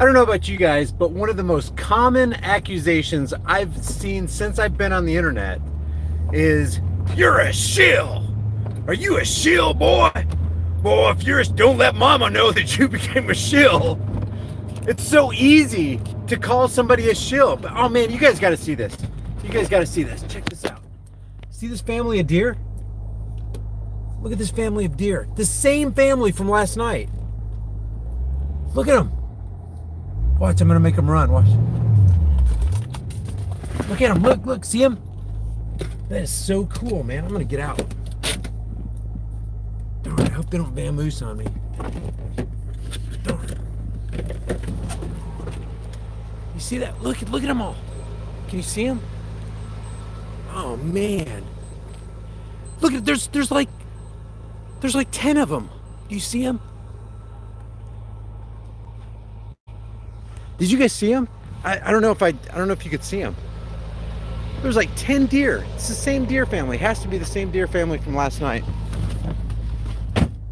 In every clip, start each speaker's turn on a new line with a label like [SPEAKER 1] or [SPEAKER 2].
[SPEAKER 1] I don't know about you guys, but one of the most common accusations I've seen since I've been on the internet is, "You're a shill. Are you a shill, boy? Boy, if you're a, don't let mama know that you became a shill." It's so easy to call somebody a shill. But oh man, you guys got to see this. You guys got to see this. Check this out. See this family of deer? Look at this family of deer. The same family from last night. Look at them. Watch, I'm gonna make them run. Watch. Look at them. Look. See them? That is so cool, man. I'm gonna get out. Darn, I hope they don't vamoose on me. Darn. You see that? Look at them all. Can you see them? Oh man. Look at there's like 10 of them. Do you see them? Did you guys see them? I don't know if you could see them. There's like 10 deer. It's the same deer family. It has to be the same deer family from last night.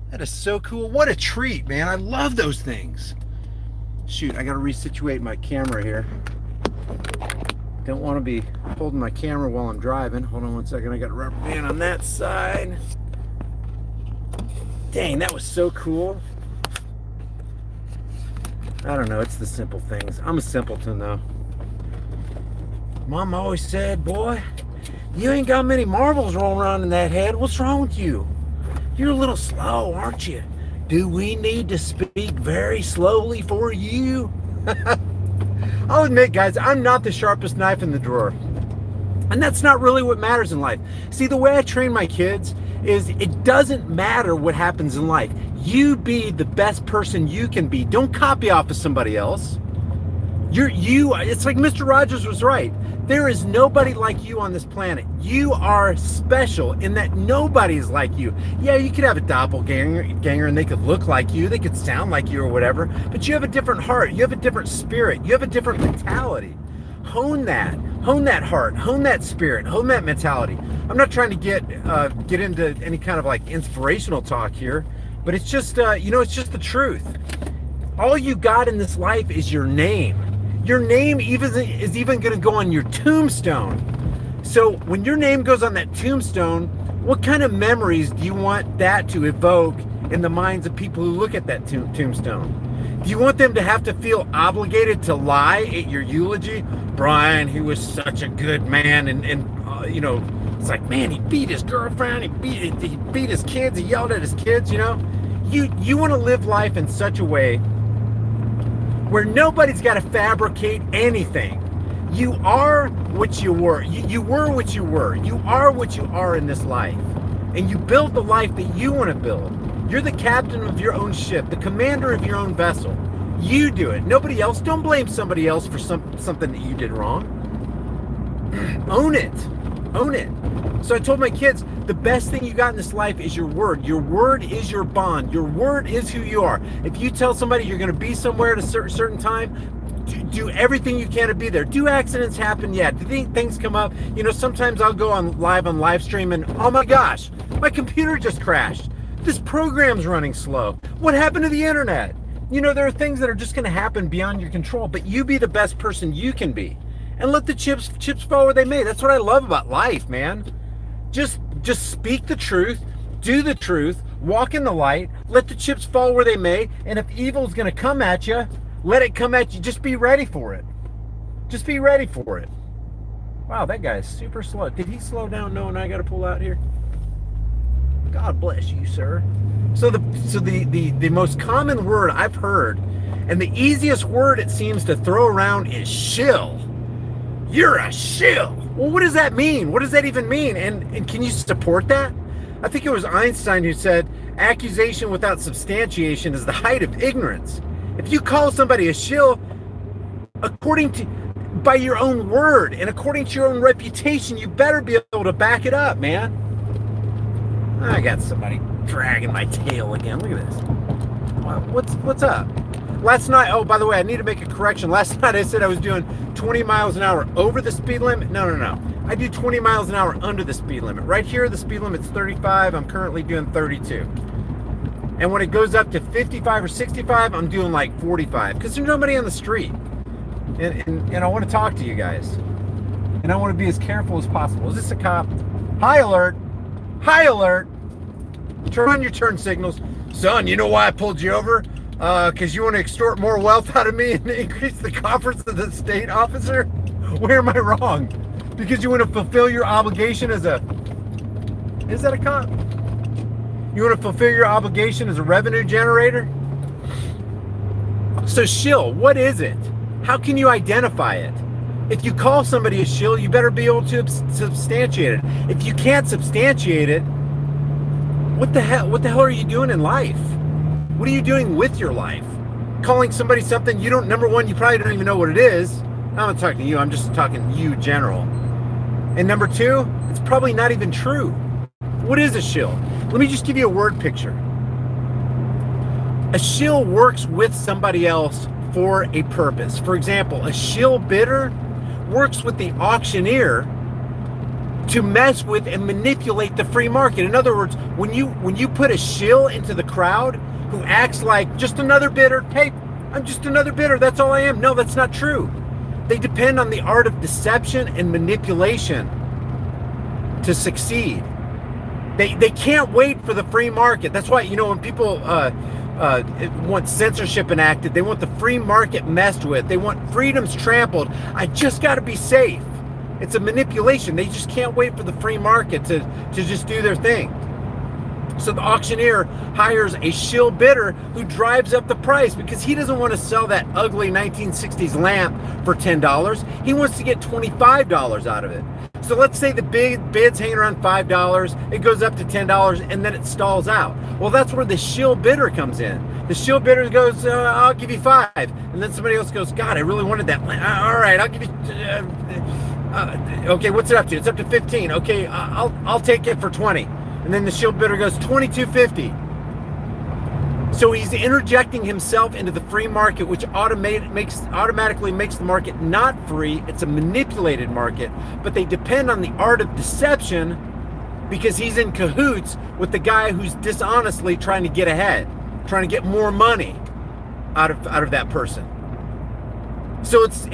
[SPEAKER 1] That is so cool. What a treat, man. I love those things. Shoot, I gotta resituate my camera here. Don't want to be holding my camera while I'm driving. Hold on one second. I got a rubber band on that side. Dang, that was so cool. I don't know, it's the simple things. I'm a simpleton though. Mom always said, "Boy, you ain't got many marbles rolling around in that head. What's wrong with you? You're a little slow, aren't you? Do we need to speak very slowly for you?" I'll admit, guys, I'm not the sharpest knife in the drawer. And that's not really what matters in life. See, the way I train my kids is it doesn't matter what happens in life. You be the best person you can be. Don't copy off of somebody else. It's like Mr. Rogers was right. There is nobody like you on this planet. You are special in that nobody's like you. Yeah, you could have a doppelganger and they could look like you, they could sound like you or whatever, but you have a different heart, you have a different spirit, you have a different mentality. Hone that heart, hone that spirit, hone that mentality. I'm not trying to get into any kind of like inspirational talk here, but it's just, it's just the truth. All you got in this life is your name. Your name is even going to go on your tombstone. So when your name goes on that tombstone, what kind of memories do you want that to evoke in the minds of people who look at that tombstone? Do you want them to have to feel obligated to lie at your eulogy? Brian, he was such a good man, and it's like, man, he beat his girlfriend, he beat his kids, he yelled at his kids, You want to live life in such a way where nobody's got to fabricate anything. You are what you were. You were what you were. You are what you are in this life. And you build the life that you want to build. You're the captain of your own ship, the commander of your own vessel. You do it. Nobody else. Don't blame somebody else for something that you did wrong. Own it. Own it. So I told my kids, the best thing you got in this life is your word. Your word is your bond. Your word is who you are. If you tell somebody you're going to be somewhere at a certain time, do everything you can to be there. Do accidents happen? Yeah. Do things come up? Sometimes I'll go on live stream and, oh my gosh, my computer just crashed. This program's running slow. What happened to the internet? There are things that are just going to happen beyond your control, but you be the best person you can be. And let the chips fall where they may. That's what I love about life, man. Just speak the truth, do the truth, walk in the light, let the chips fall where they may, and if evil's going to come at you, let it come at you. Just be ready for it. Just be ready for it. Wow, that guy's super slow. Did he slow down knowing I got to pull out here? God bless you, sir. So the most common word I've heard, and the easiest word it seems to throw around, is shill. You're a shill. Well, what does that mean? What does that even mean? And can you support that? I think it was Einstein who said, accusation without substantiation is the height of ignorance. If you call somebody a shill, by your own word and according to your own reputation, you better be able to back it up, man. I got somebody dragging my tail again. Look at this. What's up? Last night, oh, by the way, I need to make a correction. Last night I said I was doing 20 miles an hour over the speed limit. No. I do 20 miles an hour under the speed limit. Right here, the speed limit's 35. I'm currently doing 32. And when it goes up to 55 or 65, I'm doing like 45 because there's nobody on the street. And I want to talk to you guys. And I want to be as careful as possible. Is this a cop? High alert. High alert. Turn on your turn signals. Son, you know why I pulled you over? Because you want to extort more wealth out of me and increase the coffers of the state officer? Where am I wrong? Because you want to fulfill your obligation as a... Is that a cop? You want to fulfill your obligation as a revenue generator? So shill, what is it? How can you identify it? If you call somebody a shill, you better be able to substantiate it. If you can't substantiate it, what the hell are you doing in life? What are you doing with your life? Calling somebody something you don't, number one, you probably don't even know what it is. I'm not talking to you, I'm just talking you general. And number two, it's probably not even true. What is a shill? Let me just give you a word picture. A shill works with somebody else for a purpose. For example, a shill bidder works with the auctioneer to mess with and manipulate the free market. In other words, when you put a shill into the crowd who acts like just another bidder, hey, I'm just another bidder, that's all I am. No, that's not true. They depend on the art of deception and manipulation to succeed. They can't wait for the free market. That's why, when people want censorship enacted, they want the free market messed with, they want freedoms trampled. I just got to be safe. It's a manipulation. They just can't wait for the free market to just do their thing. So the auctioneer hires a shill bidder who drives up the price because he doesn't want to sell that ugly 1960s lamp for $10. He wants to get $25 out of it. So let's say the bid's hanging around $5, it goes up to $10, and then it stalls out. Well, that's where the shill bidder comes in. The shill bidder goes, I'll give you $5. And then somebody else goes, God, I really wanted that lamp. All right, I'll give you... okay, what's it up to? It's up to 15. Okay, I'll take it for 20. And then the shill bidder goes $22.50. So he's interjecting himself into the free market, which automatically makes the market not free. It's a manipulated market, but they depend on the art of deception because he's in cahoots with the guy who's dishonestly trying to get ahead, trying to get more money out of that person. So it's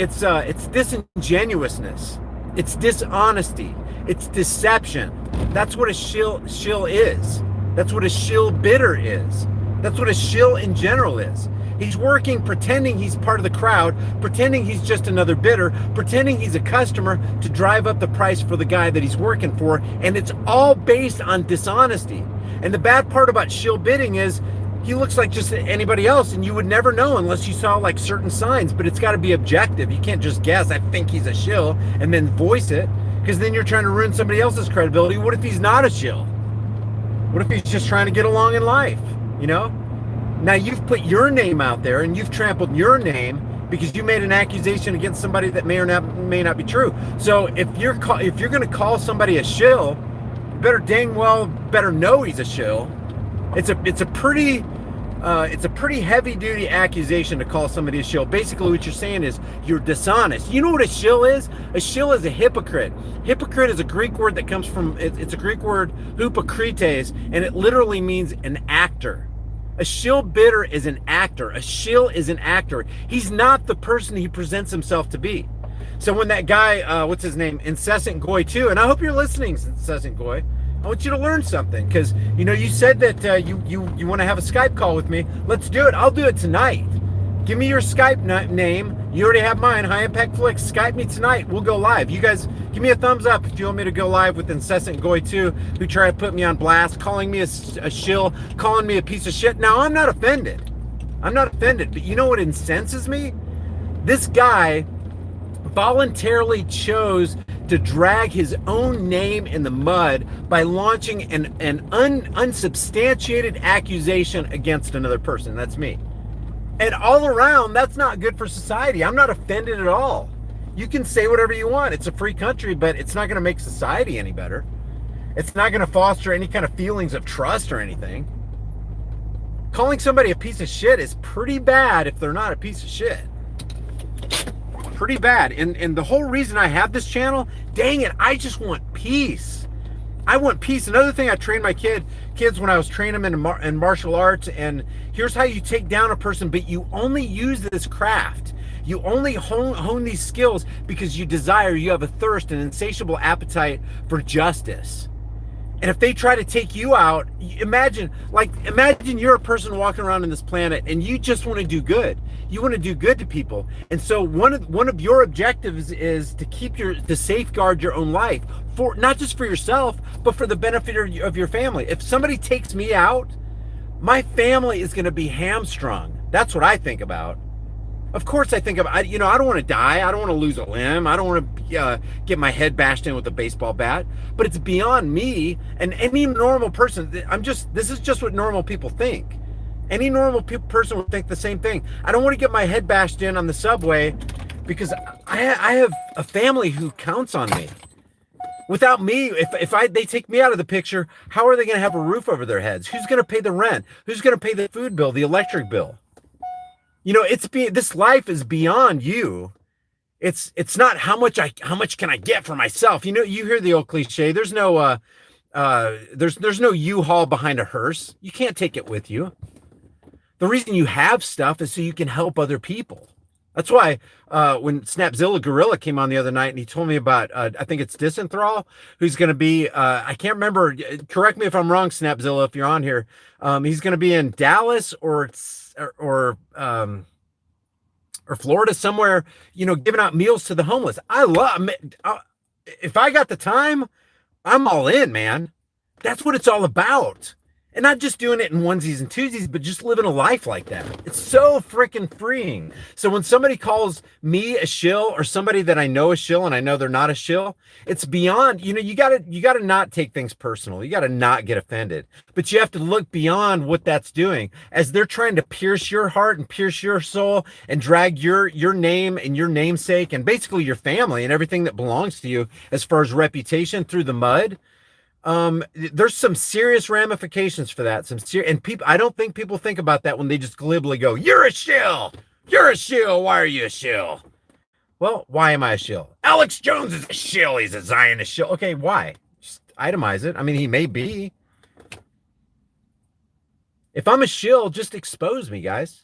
[SPEAKER 1] disingenuousness. It's dishonesty. It's deception. That's what a shill is. That's what a shill bidder is. That's what a shill in general is. He's working pretending he's part of the crowd, pretending he's just another bidder, pretending he's a customer to drive up the price for the guy that he's working for. And it's all based on dishonesty. And the bad part about shill bidding is he looks like just anybody else, and you would never know unless you saw like certain signs, but it's got to be objective. You can't just guess, I think he's a shill, and then voice it, because then you're trying to ruin somebody else's credibility. What if he's not a shill? What if he's just trying to get along in life, Now you've put your name out there, and you've trampled your name because you made an accusation against somebody that may not be true. So if you're going to call somebody a shill, you better know he's a shill. It's a pretty heavy duty accusation to call somebody a shill. Basically what you're saying is you're dishonest. You know what a shill is? A shill is a hypocrite. Hypocrite is a Greek word that comes from, it's a Greek word, hypokrites, and it literally means an actor. A shill bidder is an actor. A shill is an actor. He's not the person he presents himself to be. So when that guy, what's his name? Incessant Goy too, and I hope you're listening, Incessant Goy. I want you to learn something because, you said that you want to have a Skype call with me. Let's do it. I'll do it tonight. Give me your Skype name. You already have mine, High Impact Flicks. Skype me tonight. We'll go live. You guys, give me a thumbs up if you want me to go live with Incessant Goy 2, who tried to put me on blast, calling me a shill, calling me a piece of shit. Now, I'm not offended. But you know what incenses me? This guy voluntarily chose to drag his own name in the mud by launching an unsubstantiated accusation against another person. That's me. And all around, that's not good for society. I'm not offended at all. You can say whatever you want. It's a free country, but it's not going to make society any better. It's not going to foster any kind of feelings of trust or anything. Calling somebody a piece of shit is pretty bad if they're not a piece of shit. Pretty bad. And the whole reason I have this channel, dang it, I just want peace. I want peace. Another thing I trained my kids when I was training them in martial arts, and here's how you take down a person, but you only use this craft. You only hone these skills because you have a thirst, an insatiable appetite for justice. And if they try to take you out, imagine you're a person walking around on this planet and you just want to do good. You want to do good to people. And so one of your objectives is to safeguard your own life, for not just for yourself, but for the benefit of your family. If somebody takes me out, my family is going to be hamstrung. That's what I think about. Of course, I think I don't want to die. I don't want to lose a limb. I don't want to get my head bashed in with a baseball bat. But it's beyond me and any normal person. This is just what normal people think. Any normal person would think the same thing. I don't want to get my head bashed in on the subway because I have a family who counts on me. Without me, if they take me out of the picture, how are they going to have a roof over their heads? Who's going to pay the rent? Who's going to pay the food bill, the electric bill? This life is beyond you. It's not how much can I get for myself. You hear the old cliche. There's no U-Haul behind a hearse. You can't take it with you. The reason you have stuff is so you can help other people. That's why when Snapzilla Gorilla came on the other night and he told me about I think it's Disenthrall, who's going to be I can't remember. Correct me if I'm wrong, Snapzilla, if you're on here. He's going to be in Dallas or Florida somewhere, giving out meals to the homeless. If I got the time, I'm all in, man. That's what it's all about. And not just doing it in onesies and twosies, but just living a life like that. It's so freaking freeing. So when somebody calls me a shill or somebody that I know a shill and I know they're not a shill, it's beyond, you gotta not take things personal. You gotta not get offended, but you have to look beyond what that's doing as they're trying to pierce your heart and pierce your soul and drag your name and your namesake and basically your family and everything that belongs to you as far as reputation through the mud. There's some serious ramifications for that. I don't think people think about that when they just glibly go, "You're a shill. You're a shill. Why are you a shill?" Well, why am I a shill? Alex Jones is a shill. He's a Zionist shill. Okay, why? Just itemize it. I mean, he may be. If I'm a shill, just expose me, guys.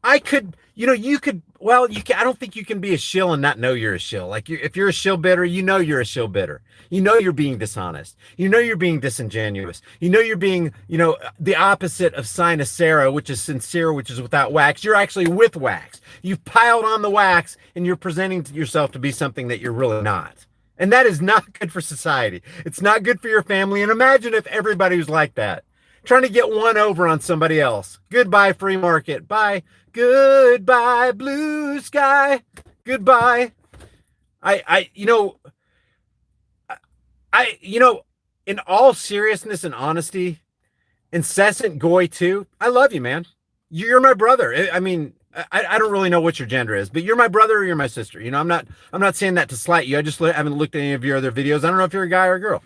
[SPEAKER 1] I could, I don't think you can be a shill and not know you're a shill. Like if you're a shill bitter, you're a shill bitter. You're being dishonest. You're being disingenuous. You're being, the opposite of sinacera, which is sincere, which is without wax. You're actually with wax. You've piled on the wax and you're presenting yourself to be something that you're really not. And that is not good for society. It's not good for your family. And imagine if everybody was like that, trying to get one over on somebody else. Goodbye, free market. Bye. Goodbye, blue sky. Goodbye. In all seriousness and honesty, incessant goy too. I love you, man. You're my brother. I mean, I don't really know what your gender is, but you're my brother or you're my sister. I'm not saying that to slight you. I just haven't looked at any of your other videos. I don't know if you're a guy or a girl.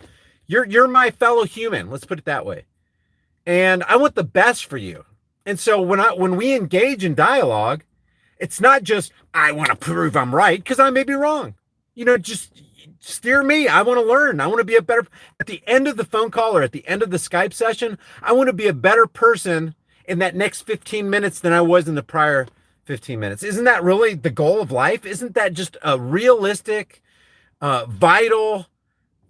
[SPEAKER 1] You're my fellow human. Let's put it that way. And I want the best for you. And so when we engage in dialogue, it's not just, I want to prove I'm right, because I may be wrong. Just steer me. I want to learn. I want to be at the end of the phone call or at the end of the Skype session, I want to be a better person in that next 15 minutes than I was in the prior 15 minutes. Isn't that really the goal of life? Isn't that just a realistic, vital,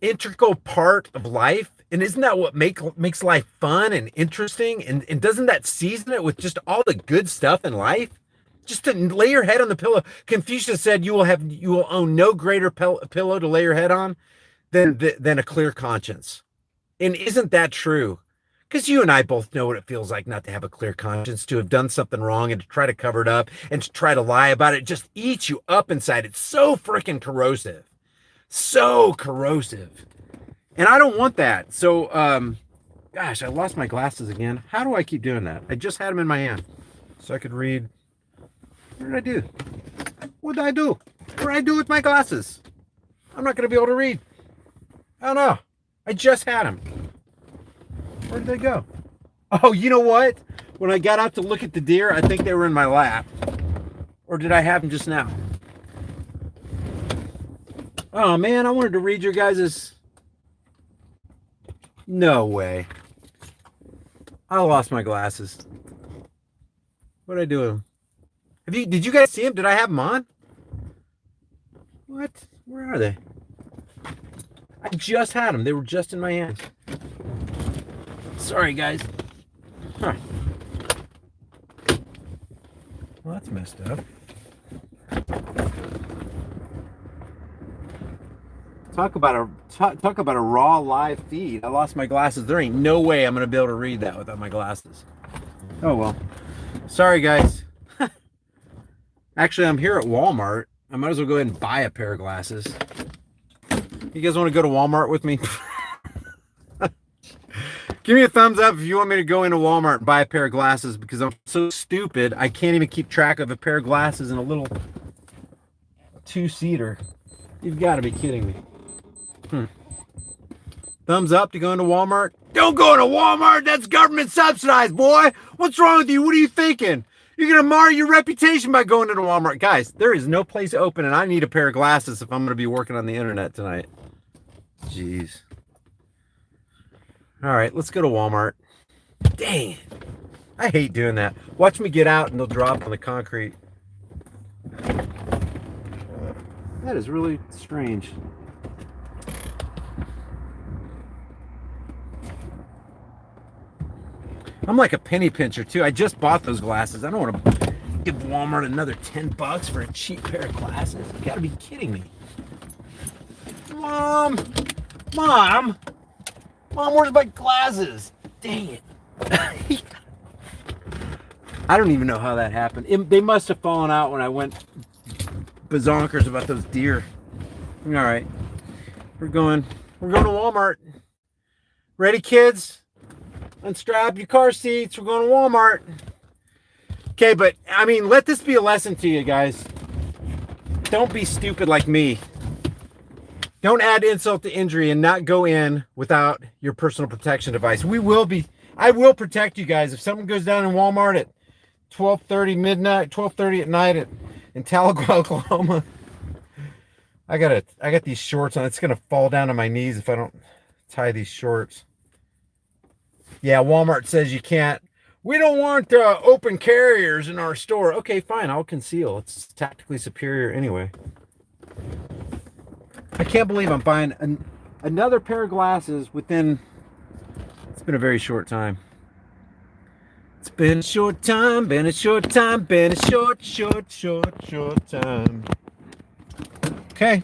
[SPEAKER 1] integral part of life? And isn't that what makes life fun and interesting? And doesn't that season it with just all the good stuff in life? Just to lay your head on the pillow. Confucius said you will own no greater pillow to lay your head on than a clear conscience. And isn't that true? Because you and I both know what it feels like not to have a clear conscience, to have done something wrong and to try to cover it up and to try to lie about it. It just eats you up inside. It's so freaking corrosive. So corrosive. And I don't want that. So, gosh, I lost my glasses again. How do I keep doing that? I just had them in my hand so I could read. What did I do? What did I do? What did I do with my glasses? I'm not going to be able to read. I don't know. I just had them. Where did they go? Oh, you know what? When I got out to look at the deer, I think they were in my lap. Or did I have them just now? Oh, man, I wanted to read your guys's... No way. I lost my glasses. What did I do with them? Did you guys see them? Did I have them on? What? Where are they? I just had them. They were just in my hands. Sorry, guys. Huh. Well, that's messed up. Talk about a raw live feed. I lost my glasses. There ain't no way I'm gonna be able to read that without my glasses. Oh well. Sorry, guys. Actually, I'm here at Walmart. I might as well go ahead and buy a pair of glasses. You guys want to go to Walmart with me? Give me a thumbs up if you want me to go into Walmart and buy a pair of glasses, because I'm so stupid I can't even keep track of a pair of glasses in a little two-seater. You've got to be kidding me. Thumbs up to go into Walmart? Don't go into Walmart! That's government subsidized, boy! What's wrong with you? What are you thinking? You're going to mar your reputation by going into Walmart. Guys, there is no place open, and I need a pair of glasses if I'm going to be working on the internet tonight. Jeez. All right, let's go to Walmart. Dang. I hate doing that. Watch me get out, and they'll drop on the concrete. That is really strange. I'm like a penny pincher too. I just bought those glasses. I don't want to give Walmart another $10 for a cheap pair of glasses. You gotta be kidding me. Mom, where's my glasses? Dang it. I don't even know how that happened. They must have fallen out when I went bazonkers about those deer. All right, we're going to Walmart. Ready, kids? Unstrap your car seats. We're going to Walmart. Okay, but I mean, let this be a lesson to you guys. Don't be stupid like me. Don't add insult to injury and not go in without your personal protection device. I will protect you guys. If someone goes down in Walmart at 12:30 at night in Tahlequah, Oklahoma, I got these shorts on. It's gonna fall down to my knees if I don't tie these shorts. Yeah, Walmart says you can't. We don't want open carriers in our store. Okay, fine. I'll conceal. It's tactically superior anyway. I can't believe I'm buying another pair of glasses within. It's been a very short time. It's been a short time. Been a short time. Been a short time. Okay,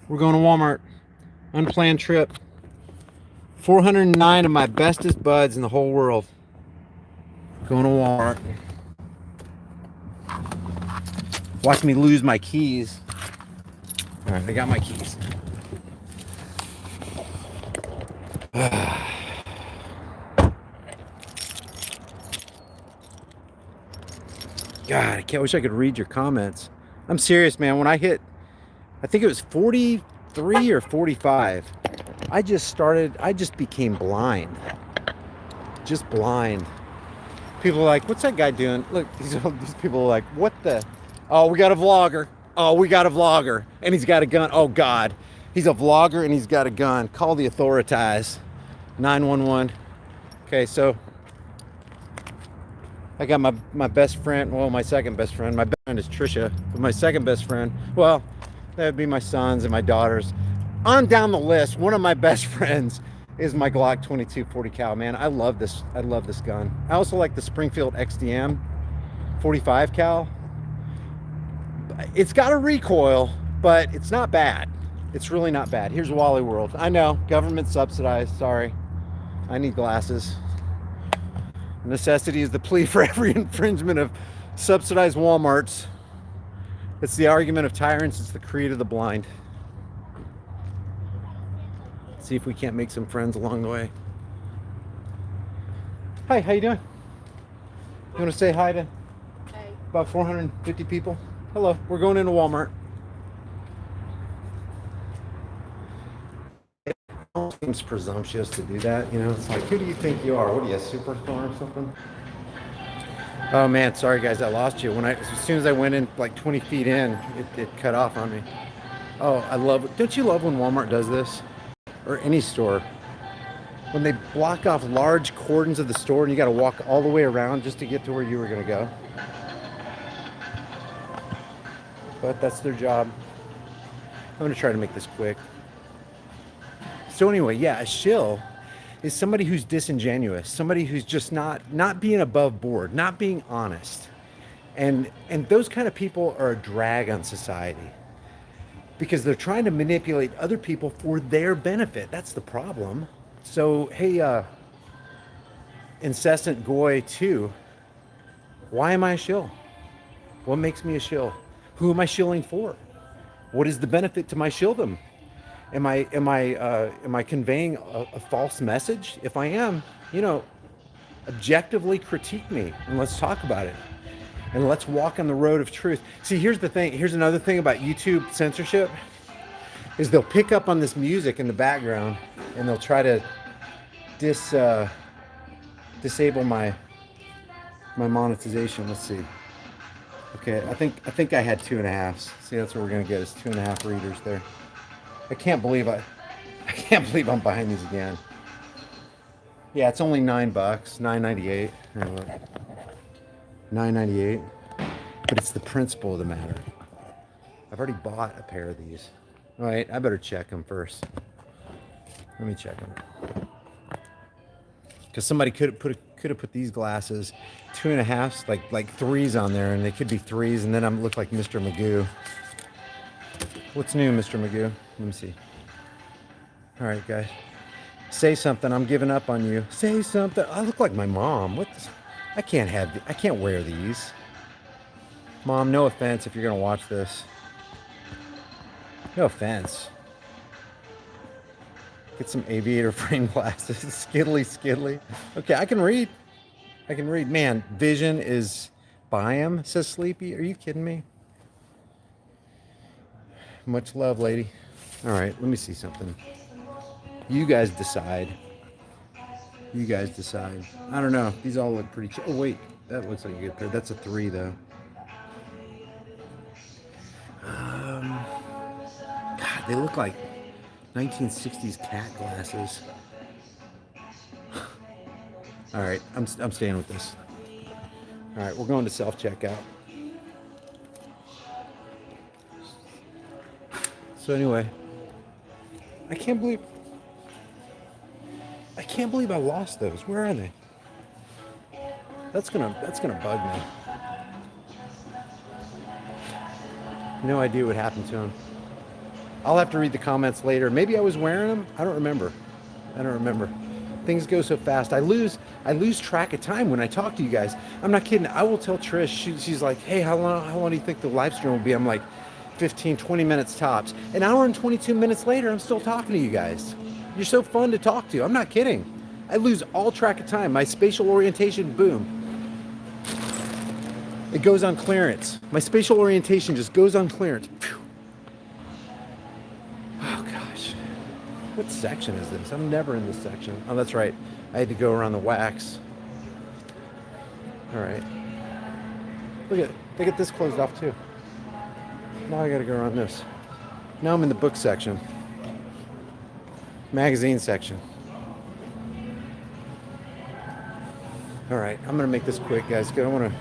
[SPEAKER 1] we're going to Walmart. Unplanned trip. 409 of my bestest buds in the whole world. Going to Walmart. Watch me lose my keys. All right, I got my keys. God, I wish I could read your comments. I'm serious, man. When I hit, I think it was 43 or 45, I just became blind. Just blind. People are like, what's that guy doing? Look, these people are like, what the? Oh, we got a vlogger. Oh, we got a vlogger. And he's got a gun. Oh, God. He's a vlogger and he's got a gun. Call the authorities. 911. Okay, so I got my best friend. Well, my second best friend. My best friend is Trisha. But my second best friend, well, that would be my sons and my daughters. On down the list, one of my best friends is my Glock 22 40 cal. Man, I love this gun. I also like the Springfield XDM 45 cal. It's got a recoil, but it's not bad. It's really not bad. Here's Wally World. I know, government subsidized. Sorry, I need glasses. Necessity is the plea for every infringement of subsidized Walmarts. It's the argument of tyrants. It's the creed of the blind. See if we can't make some friends along the way. Hi, how you doing? You want to say hi to about 450 people? Hello, we're going into Walmart. It seems presumptuous to do that, you know? It's like, who do you think you are? What are you, a superstar or something? Oh man, sorry guys, I lost you. As soon as I went in like 20 feet in, it cut off on me. Oh, I love it. Don't you love when Walmart does this? Or any store?
[SPEAKER 2] when they block off large cordons of the store and you got to walk all the way around just to get to where you were going to go. But that's their job. I'm going to try to make this quick. So anyway, yeah, a shill is somebody who's disingenuous, somebody who's just not being above board, not being honest. And those kind of people are a drag on society because they're trying to manipulate other people for their benefit. That's the problem. So, hey, incessant goy too, why am I a shill? What makes me a shill? Who am I shilling for? What is the benefit to my shilldom? Am I conveying a false message? If I am, objectively critique me and let's talk about it. And let's walk on the road of truth. See, here's the thing. Here's another thing about YouTube censorship is they'll pick up on this music in the background and they'll try to disable my monetization. Let's see. Okay, I think I had 2.5. See, that's what we're gonna get is 2.5 readers there. I can't believe I'm buying these again. Yeah, it's only $9, $9.98. $9.98. But it's the principle of the matter. I've already bought a pair of these. All right, I better check them first. Let me check them. Because somebody could have put these glasses 2.5s, like 3s on there, and they could be 3s, and then I look like Mr. Magoo. What's new, Mr. Magoo? Let me see. All right, guys. Say something. I'm giving up on you. Say something. I look like my mom. What? I can't wear these. Mom, no offense if you're gonna watch this. No offense. Get some aviator frame glasses. Skiddly. Okay, I can read. Man, vision is Biam, says Sleepy. Are you kidding me? Much love, lady. All right, let me see something. You guys decide. I don't know. These all look pretty. Oh wait, that looks like a good pair. That's a 3 though. God, they look like 1960s cat glasses. All right, I'm staying with this. All right, we're going to self-checkout. So anyway, I can't believe I lost those. Where are they? That's gonna bug me. No idea what happened to them. I'll have to read the comments later. Maybe I was wearing them. I don't remember. Things go so fast. I lose track of time when I talk to you guys. I'm not kidding. I will tell Trish. She's like, hey, how long do you think the live stream will be? I'm like, 15, 20 minutes tops. An hour and 22 minutes later, I'm still talking to you guys. You're so fun to talk to. I'm not kidding. I lose all track of time. My spatial orientation, boom. It goes on clearance. My spatial orientation just goes on clearance. Phew. Oh gosh. What section is this? I'm never in this section. Oh, that's right. I had to go around the wax. All right. They get this closed off too. Now I gotta go around this. Now I'm in the book section. Magazine section. All right, I'm gonna make this quick, guys. I wanna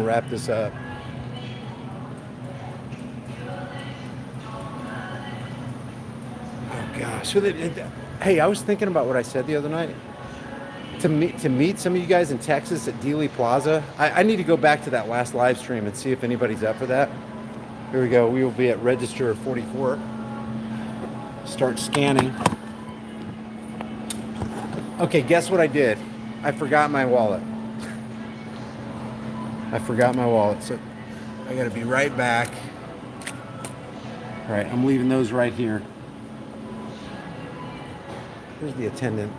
[SPEAKER 2] wrap this up. Oh gosh. Hey, I was thinking about what I said the other night. To meet some of you guys in Texas at Dealey Plaza. I need to go back to that last live stream and see if anybody's up for that. Here we go. We will be at register 44. Start scanning. Okay, guess what I did? I forgot my wallet. So I gotta be right back. All right, I'm leaving those right here. Here's the attendant.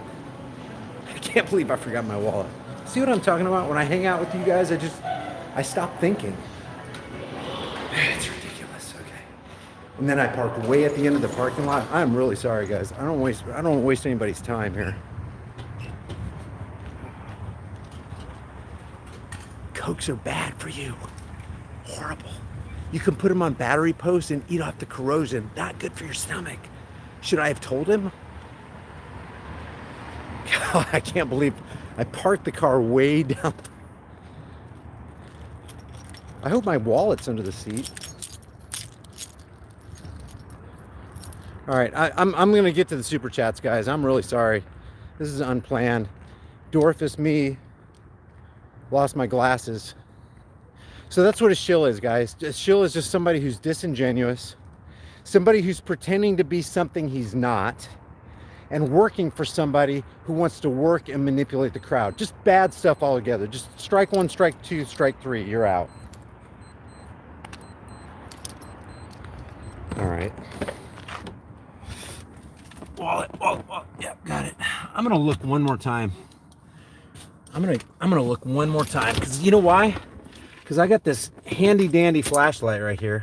[SPEAKER 2] I can't believe I forgot my wallet. See what I'm talking about? When I hang out with you guys, I stop thinking. It's ridiculous. Okay. And then I park way at the end of the parking lot. I'm really sorry, guys. I don't waste anybody's time here. Cokes are bad for you. Horrible. You can put them on battery posts and eat off the corrosion. Not good for your stomach. Should I have told him? I can't believe I parked the car way down. I hope my wallet's under the seat. All right, I'm gonna get to the super chats, guys. I'm really sorry. This is unplanned. Dorfus me lost my glasses. So that's what a shill is, guys. A shill is just somebody who's disingenuous, somebody who's pretending to be something he's not, and working for somebody who wants to work and manipulate the crowd. Just bad stuff altogether. Just strike one, strike two, strike three, you're out. All right. Wallet, yeah, got it. I'm gonna look one more time. I'm gonna look one more time, because you know why? Because I got this handy dandy flashlight right here.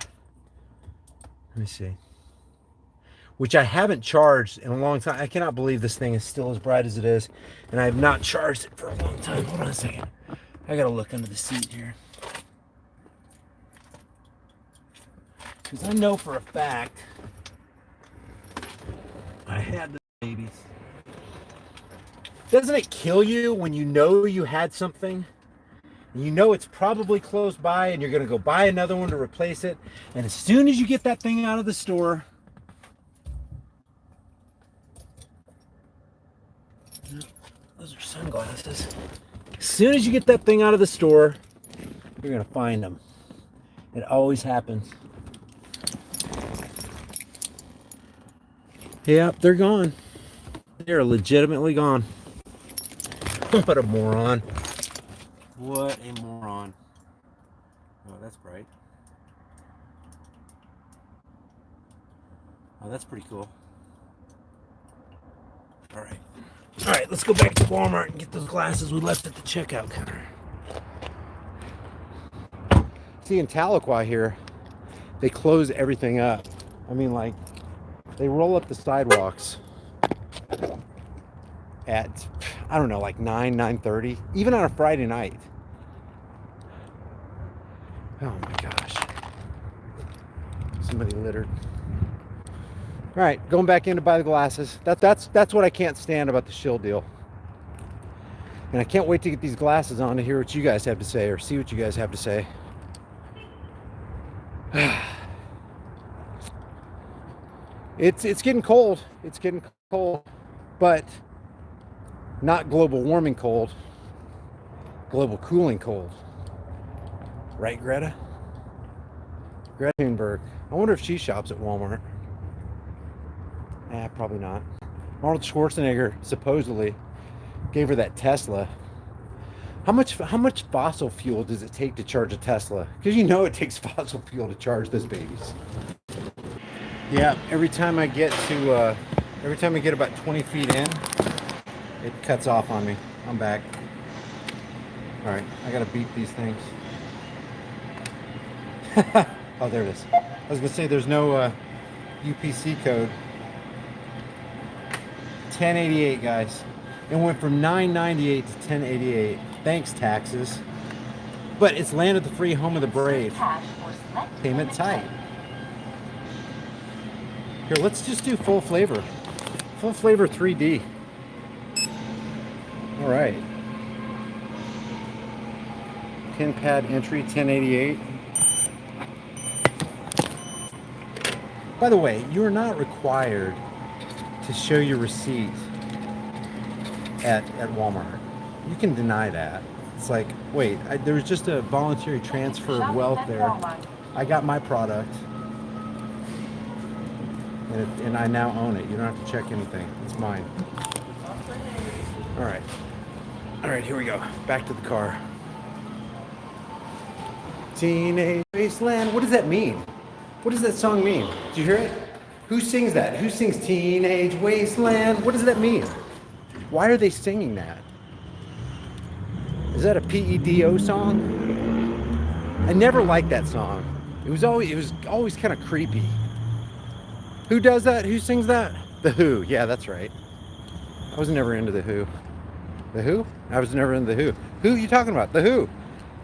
[SPEAKER 2] Let me see. Which I haven't charged in a long time. I cannot believe this thing is still as bright as it is, and I have not charged it for a long time. Hold on a second. I gotta look under the seat here. Because I know for a fact I had the babies. Doesn't it kill you when you know you had something? And you know it's probably close by and you're going to go buy another one to replace it. And as soon as you get that thing out of the store, those are sunglasses. As soon as you get that thing out of the store, you're going to find them. It always happens. Yep, they're gone. They're legitimately gone. What a moron. What a moron. Oh, that's bright. Oh, that's pretty cool. All right. All right, let's go back to Walmart and get those glasses we left at the checkout counter. See, in Tahlequah here, they close everything up. I mean, like, they roll up the sidewalks at, I don't know, like 9:30, even on a Friday night. Oh my gosh. Somebody littered. All right, going back in to buy the glasses. That's what I can't stand about the shill deal. And I can't wait to get these glasses on to hear what you guys have to say, or see what you guys have to say. It's getting cold. It's getting cold, but not global warming cold. Global cooling cold. Right, Greta? Greta Thunberg. I wonder if she shops at Walmart. Probably not. Arnold Schwarzenegger supposedly gave her that Tesla. How much fossil fuel does it take to charge a Tesla? Because you know it takes fossil fuel to charge those babies. Yeah, every time I get about 20 feet in, it cuts off on me. I'm back. All right, I gotta beat these things. Oh, there it is. I was gonna say there's no UPC code. 1088, guys. It went from $9.98 to $10.88. Thanks, taxes. But it's land of the free, home of the brave. Payment tight. Here, let's just do full flavor. Full flavor 3D. All right. Pin pad entry 1088. By the way, you are not required to show your receipt at Walmart. You can deny that. It's like, wait, there was just a voluntary transfer of wealth there. I got my product, and I now own it. You don't have to check anything. It's mine. All right, here we go. Back to the car. Teenage Wasteland. What does that mean? What does that song mean? Did you hear it? Who sings that? Who sings Teenage Wasteland? What does that mean? Why are they singing that? Is that a PEDO song? I never liked that song. It was always kind of creepy. Who does that? Who sings that? The Who. Yeah, that's right. I was never into The Who. The Who? I was never into The Who. Who are you talking about? The Who.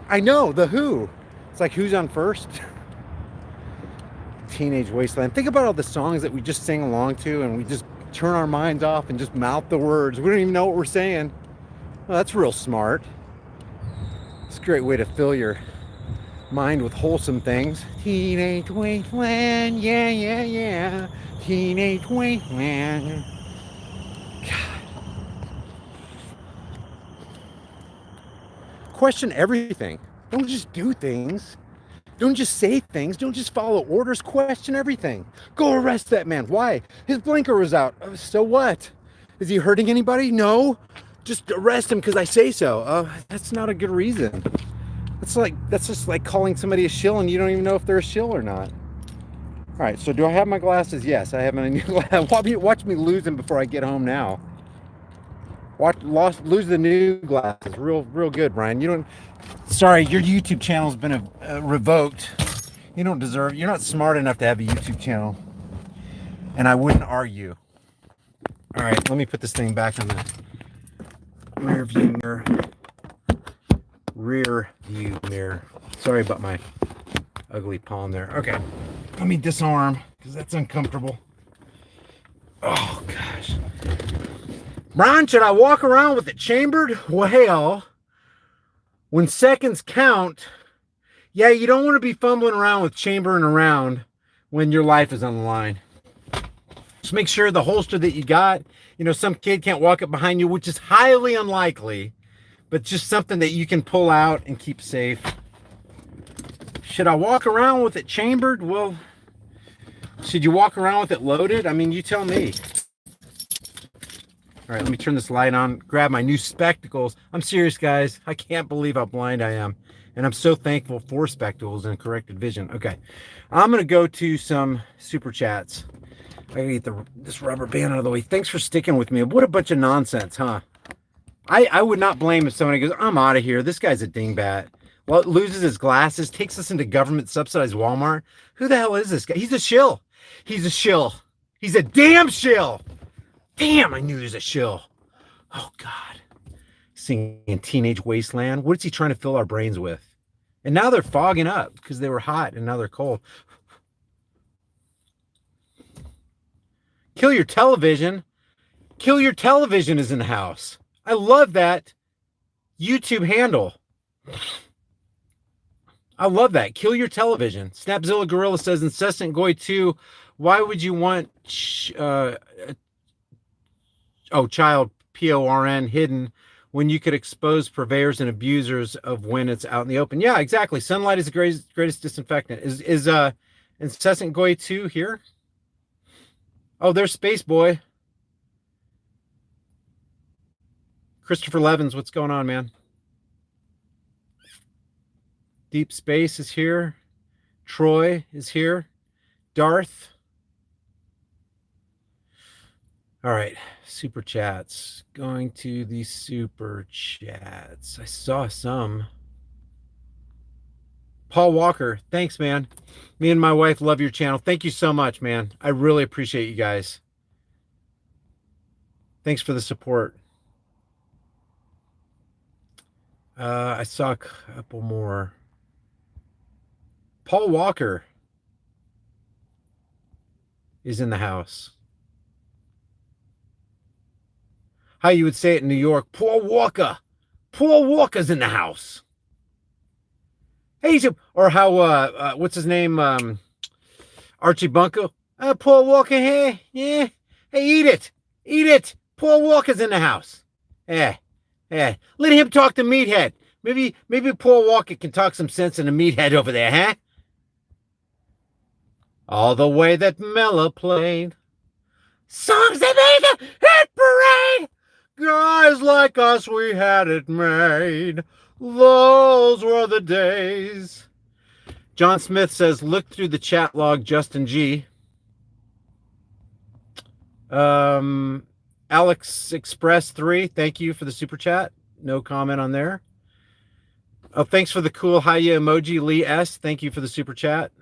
[SPEAKER 2] I know, The Who. It's like, who's on first? Teenage Wasteland. Think about all the songs that we just sing along to, and we just turn our minds off and just mouth the words. We don't even know what we're saying. Well, that's real smart. It's a great way to fill your mind with wholesome things. Teenage wasteland, yeah, yeah, yeah. Teenage wasteland. God. Question everything. Don't just do things. Don't just say things. Don't just follow orders. Question everything. Go arrest that man. Why? His blinker was out. So what? Is he hurting anybody? No. Just arrest him because I say so. That's not a good reason. That's just like calling somebody a shill and you don't even know if they're a shill or not. All right, so do I have my glasses? Yes, I have my new glasses. Watch me lose them before I get home now. Lose the new glasses. Real good, Brian. You don't. Sorry, your YouTube channel's been revoked. You don't deserve. You're not smart enough to have a YouTube channel. And I wouldn't argue. All right, let me put this thing back on the rear view mirror. Rear view mirror. Sorry about my ugly palm there. Okay, let me disarm because that's uncomfortable. Oh gosh. Brian, should I walk around with it chambered? Well, when seconds count, yeah, you don't want to be fumbling around with chambering around when your life is on the line. Just make sure the holster that you got, some kid can't walk up behind you, which is highly unlikely, but just something that you can pull out and keep safe. Should I walk around with it chambered? Well, should you walk around with it loaded? I mean, you tell me. All right, let me turn this light on, grab my new spectacles. I'm serious, guys. I can't believe how blind I am. And I'm so thankful for spectacles and corrected vision. Okay, I'm going to go to some super chats. I gotta get this rubber band out of the way. Thanks for sticking with me. What a bunch of nonsense, huh? I would not blame if somebody goes, I'm out of here. This guy's a dingbat. Well, loses his glasses, takes us into government subsidized Walmart. Who the hell is this guy? He's a shill. He's a shill. He's a damn shill. Damn, I knew he was a shill. Oh, God. Singing Teenage Wasteland. What is he trying to fill our brains with? And now they're fogging up because they were hot and now they're cold. Kill your television. Kill your television is in the house. I love that YouTube handle. I love that. Kill your television. Snapzilla Gorilla says, Incessant Goy 2, why would you want child PORN hidden when you could expose purveyors and abusers of when it's out in the open? Yeah, exactly. Sunlight is the greatest disinfectant. Is Incessant Goy 2 here? Oh, there's Space Boy. Christopher Levins, what's going on, man? Deep Space is here. Troy is here. Darth. All right, super chats. Going to the super chats. I saw some. Paul Walker, thanks, man. Me and my wife love your channel. Thank you so much, man. I really appreciate you guys. Thanks for the support. I saw a couple more. Paul Walker is in the house. How you would say it in New York, Paul Walker. Paul Walker's in the house. Hey, or how, what's his name? Archie Bunko. Paul Walker here. Yeah. Hey, eat it. Eat it. Paul Walker's in the house. Yeah. Yeah. Let him talk to Meathead. Maybe Paul Walker can talk some sense in the Meathead over there, huh? All the way that Mella played. Songs that made the hit parade. Guys like us, we had it made. Those were the days. John Smith says, look through the chat log, Justin G. Alex Express 3, thank you for the super chat. No comment on there. Oh, thanks for the cool hiya emoji, Lee S. Thank you for the super chat.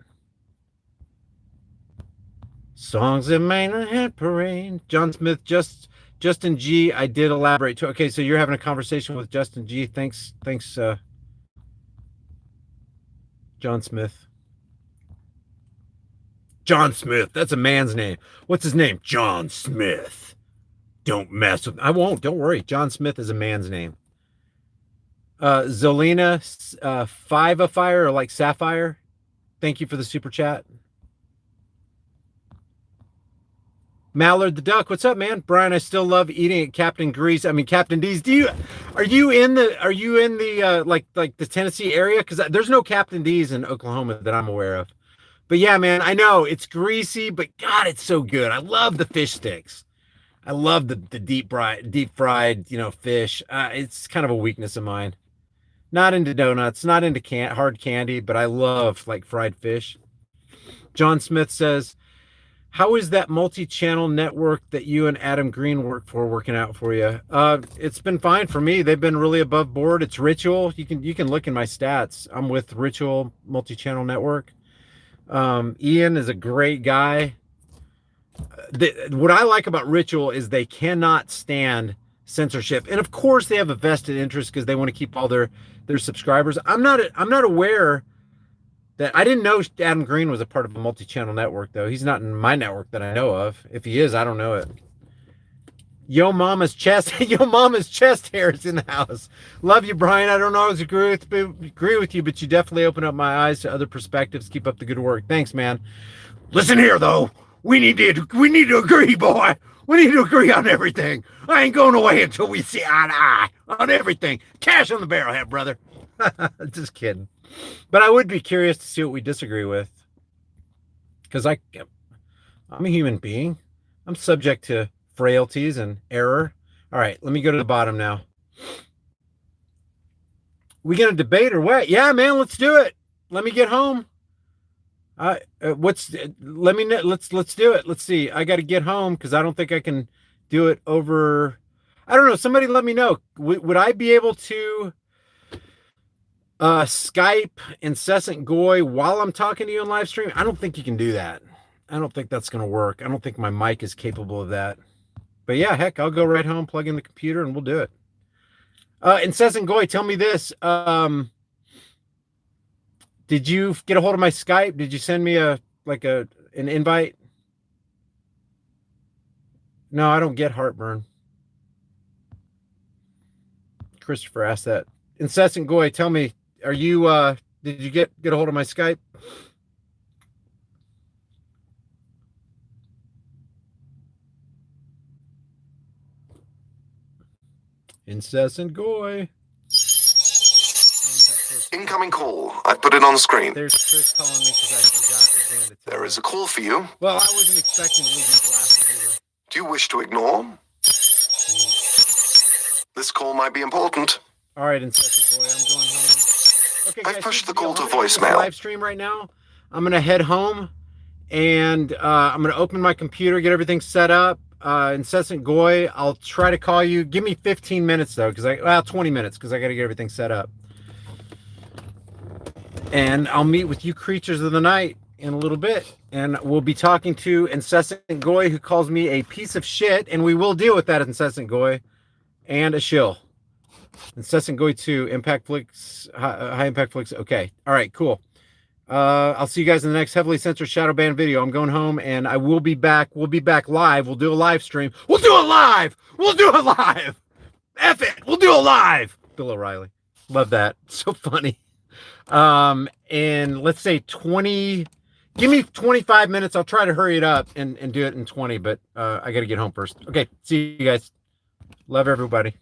[SPEAKER 2] Songs that made the hit parade. John Smith, Justin G, I did elaborate too. Okay, so you're having a conversation with Justin G. Thanks, John Smith.
[SPEAKER 1] John Smith. That's a man's name. What's his name? John Smith. Don't mess with. I won't. Don't worry. John Smith is a man's name. Zolina, Five of Fire, or like Sapphire. Thank you for the super chat. Mallard the Duck, what's up, man? Brian, I still love eating at Captain D's. Are you in the like the Tennessee area? Because there's no Captain D's in Oklahoma that I'm aware of. But yeah, man, I know it's greasy, but God, it's so good. I love the fish sticks. I love the deep fried, fish. It's kind of a weakness of mine. Not into donuts, not into hard candy, but I love like fried fish. John Smith says, how is that multi-channel network that you and Adam Green work for working out for you? It's been fine for me. They've been really above board. It's Ritual. You can look in my stats. I'm with Ritual Multi-Channel Network. Ian is a great guy. What I like about Ritual is they cannot stand censorship, and of course they have a vested interest because they want to keep all their subscribers. I'm not aware that I didn't know Adam Green was a part of a multi-channel network, though. He's not in my network that I know of. If he is, I don't know it. Yo mama's chest hair is in the house. Love you, Brian. I don't always agree with you, but you definitely open up my eyes to other perspectives. Keep up the good work. Thanks, man. Listen here, though. We need to agree, boy. We need to agree on everything. I ain't going away until we see eye to eye on everything. Cash on the barrelhead, brother. Just kidding. But I would be curious to see what we disagree with. Because I'm a human being. I'm subject to frailties and error. All right, let me go to the bottom now. We gonna debate or what? Yeah, man, let's do it. Let me get home. Let's do it. Let's see. I got to get home because I don't think I can do it over. I don't know. Somebody let me know. Would I be able to Skype Incessant Goy while I'm talking to you on live stream? I don't think you can do that. I don't think that's going to work. I don't think my mic is capable of that. But yeah, heck, I'll go right home, plug in the computer, and we'll do it. Incessant Goy, tell me this. Did you get a hold of my Skype? Did you send me an invite? No, I don't get heartburn. Christopher asked that. Incessant Goy, tell me, are you did you get a hold of my Skype? Incessant Goy.
[SPEAKER 3] Incoming call. I've put it on the screen.
[SPEAKER 1] There's Chris calling me because I forgot again.
[SPEAKER 3] There is a call for you.
[SPEAKER 1] Well, I wasn't expecting to leave my glasses either.
[SPEAKER 3] Do you wish to ignore? This call might be important.
[SPEAKER 1] All right, Incessant Goy, I'm going home. Okay, guys,
[SPEAKER 3] I've pushed the
[SPEAKER 1] I'm
[SPEAKER 3] call to
[SPEAKER 1] gonna end this
[SPEAKER 3] voicemail.
[SPEAKER 1] Live stream right now. I'm gonna head home, and I'm gonna open my computer, get everything set up. Incessant Goy, I'll try to call you. Give me 15 minutes though, 20 minutes because I got to get everything set up. And I'll meet with you creatures of the night in a little bit. And we'll be talking to Incessant Goy, who calls me a piece of shit. And we will deal with that, Incessant Goy. And a shill. Incessant Goy 2, Impact Flicks, High Impact Flicks. Okay. All right, cool. I'll see you guys in the next heavily censored shadow ban video. I'm going home and I will be back. We'll be back live. We'll do a live stream. We'll do it live. F it. We'll do it live. Bill O'Reilly. Love that. So funny. And let's say 20, give me 25 minutes. I'll try to hurry it up and do it in 20, but I got to get home first. Okay. See you guys. Love everybody.